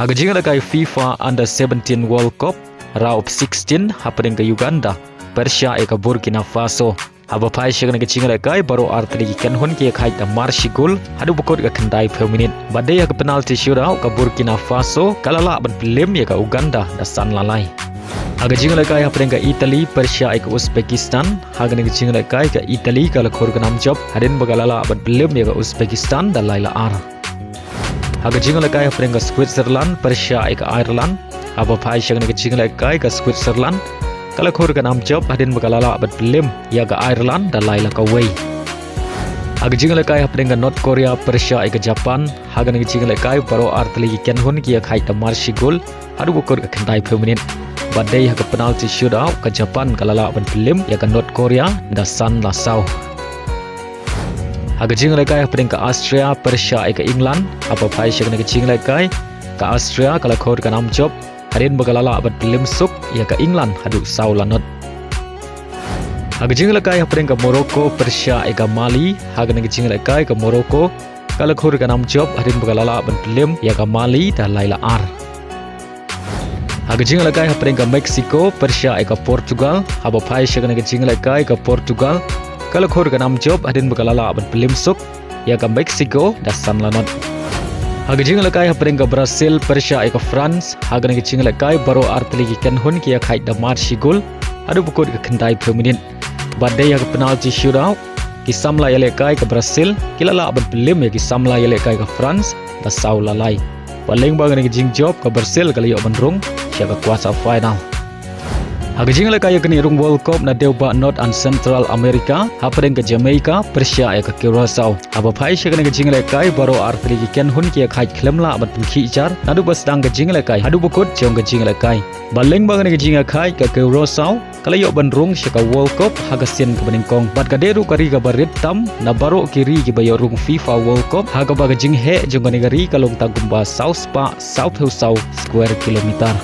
Haga jinga lakai FIFA Under 17 World Cup Round of 16 happening ke Uganda, Persia eka Burkina Faso. Haba pai shagana ke jinga lakai baru artli kan hon ke khai da marshi gol hadu bukot ka kandai per minute. Badai ya ke penalti shootout ke Burkina Faso kalala ban Pynliem ya ke Uganda da san lalai. Haga jinga lakai happening ke Italy Persia eka Uzbekistan. Haga ne ke jinga lakai ke Italy kala khor ka nam job hadin bagalala ban Pynliem ya ke Uzbekistan da laila ar. Haga jinga lakai happening ke Switzerland Persia eka Ireland. Haba pai shagana ke jinga lakai ke Switzerland kala khor ka nam job hadin bagalala ban Pynliem ya ke Ireland da laila ka way. Haga jinga lakai happening ke North Korea Persia eka Japan. Haga ne ke jinga lakai baru artli ken hon ki khai ta marshi gol hadu bukot ka kandai per minute. Badai haga penalti shootout ke Japan kalala ban Pynliem ya ke North Korea da san la sau. Haga jinga lakai happening ke Austria Persia eka England. Apa pai shagana ke jinga lakai ke Austria kala khor ka nam job hadin bagalala ban Pynliem suk ya ke England hadu sau lanot. Haga jinga lakai happening ke Morocco Persia eka Mali. Haga ne ke jinga lakai ke Morocco kala khor ka nam job hadin bagalala ban Pynliem ya ke Mali da laila ar. Haga jinga lakai happening ke Mexico Persia eka Portugal. Haba pai shagana ke jinga lakai ke Portugal kala khor ka nam job hadin bagalala ban Pynliem suk ya ke Mexico da san lanot. Haga jinga lakai happening ke Brazil Persia eka France. Haga ne ke jinga lakai baru artli ki kan hon ki khai da marshi gol adu bukot ke kandai per minute. Badai haga penalti shootout ki samla ya lakai ke Brazil kilala ban Pynliem ya ki samla ya lakai ke France da sau lalai. Paling bang ne ke jing job ke Brazil kali yo ban Rung sia ke kuarter final. Haga jinga lakai ke ni Rung World Cup na deuba North and Central America happening ke Jamaica Persia ya ke Curacao. Aba pai sia ke jinga lakai baru artli ki ken hun ki khai khlemla ban pungki jar nadu bas dang ke jinga lakai hadu bukot jong ke jinga lakai. Baling bang ne ke jinga khai ke Curacao kala yo ban Rung sia ke World Cup haga sen ke beningkong. Bat ka deru kari ka barit tam na baru kiri ki bayo Rung FIFA World Cup haga baga jing he jong ke negari kalong tagumba South Spa South House Square kilometer.